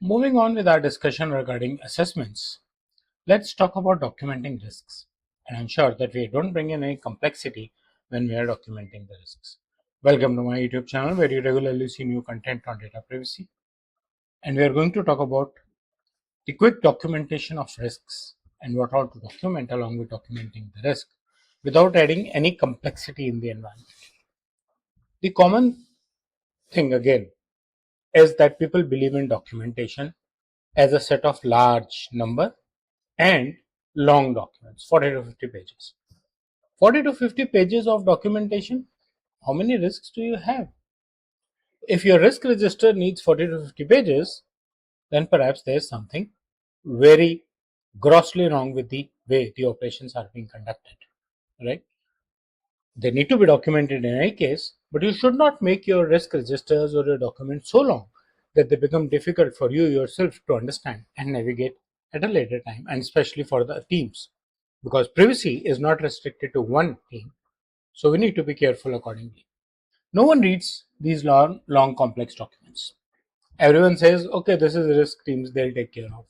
Moving on with our discussion regarding assessments, let's talk about documenting risks and ensure that we don't bring in any complexity when we are documenting the risks. Welcome to my YouTube channel where you regularly see new content on data privacy. And we are going to talk about the quick documentation of risks and what all to document along with documenting the risk without adding any complexity in the environment. The common thing again is that people believe in documentation as a set of large number and long documents, 40 to 50 pages. 40 to 50 pages of documentation, how many risks do you have? If your risk register needs 40 to 50 pages, then perhaps there is something very grossly wrong with the way the operations are being conducted, right? They need to be documented in any case, but you should not make your risk registers or your documents so long that they become difficult for you yourself to understand and navigate at a later time, and especially for the teams, because privacy is not restricted to one team. So we need to be careful accordingly. No one reads these long complex documents. Everyone says, okay, this is the risk teams, they'll take care of.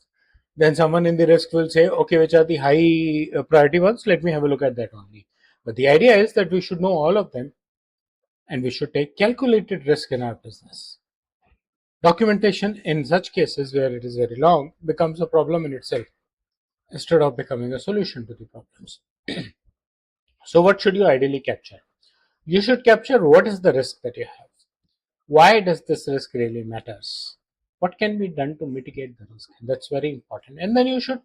Then someone in the risk will say, okay, which are the high priority ones? Let me have a look at that only. But the idea is that we should know all of them and we should take calculated risk in our business. Documentation in such cases where it is very long becomes a problem in itself instead of becoming a solution to the problems. So, what should you ideally capture? You should capture what is the risk that you have. Why does this risk really matters? What can be done to mitigate the risk? That's very important. And then you should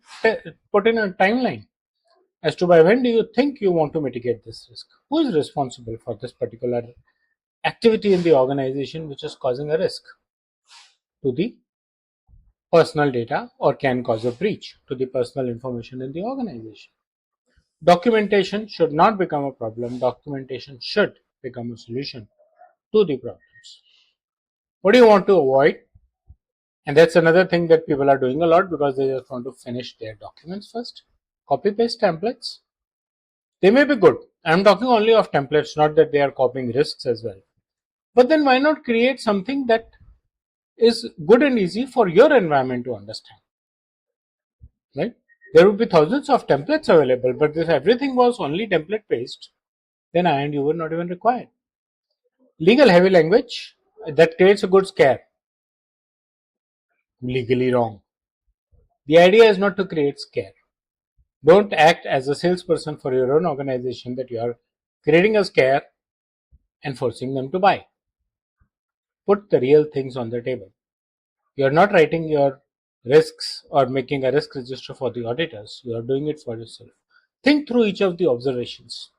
put in a timeline as to by when do you think you want to mitigate this risk. Who is responsible for this particular activity in the organization which is causing a risk to the personal data or can cause a breach to the personal information in the organization. Documentation should not become a problem. Documentation should become a solution to the problems. What do you want to avoid? And that's another thing that people are doing a lot because they just want to finish their documents first. Copy paste templates. They may be good. I'm talking only of templates, not that they are copying risks as well. But then why not create something that is good and easy for your environment to understand? Right? There would be thousands of templates available, but if everything was only template based, then I and you were not even required. Legal heavy language that creates a good scare. Legally wrong. The idea is not to create scare. Don't act as a salesperson for your own organization that you are creating a scare and forcing them to buy. Put the real things on the table. You are not writing your risks or making a risk register for the auditors. You are doing it for yourself. Think through each of the observations.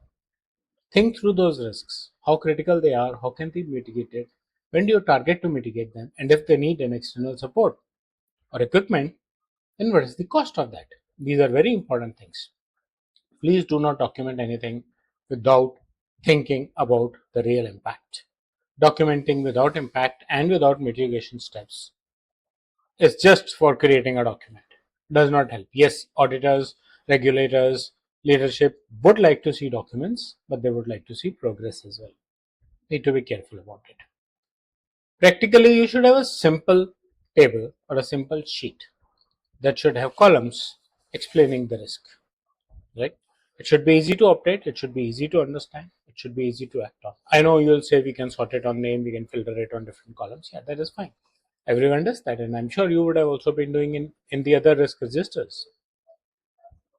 Think through those risks, how critical they are, how can they be mitigated, when do you target to mitigate them, and if they need an external support or equipment, then what is the cost of that? These are very important things. Please do not document anything without thinking about the real impact. Documenting without impact and without mitigation steps is just for creating a document. Does not help. Yes, auditors, regulators, leadership would like to see documents, but they would like to see progress as well. Need to be careful about it. Practically, you should have a simple table or a simple sheet that should have columns explaining the risk, right? It should be easy to operate, it should be easy to understand, it should be easy to act on. I know you'll say we can sort it on name, we can filter it on different columns. Yeah, that is fine. Everyone does that, and I'm sure you would have also been doing in the other risk registers.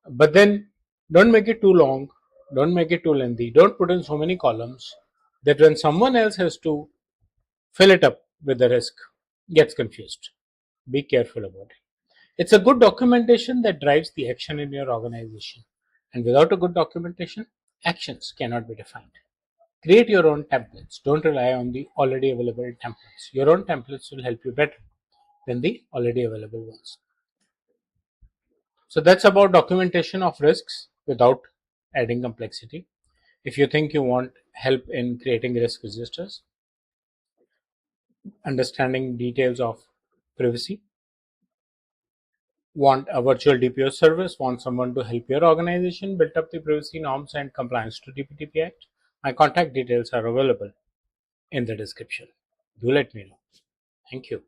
But then don't make it too long, don't make it too lengthy, don't put in so many columns that when someone else has to fill it up with the risk, gets confused. Be careful about it. It's a good documentation that drives the action in your organization. And without a good documentation, actions cannot be defined. Create your own templates. Don't rely on the already available templates. Your own templates will help you better than the already available ones. So that's about documentation of risks without adding complexity. If you think you want help in creating risk registers, understanding details of privacy, want a virtual DPO service, want someone to help your organization build up the privacy norms and compliance to DPDP Act, my contact details are available in the description. Do let me know. Thank you.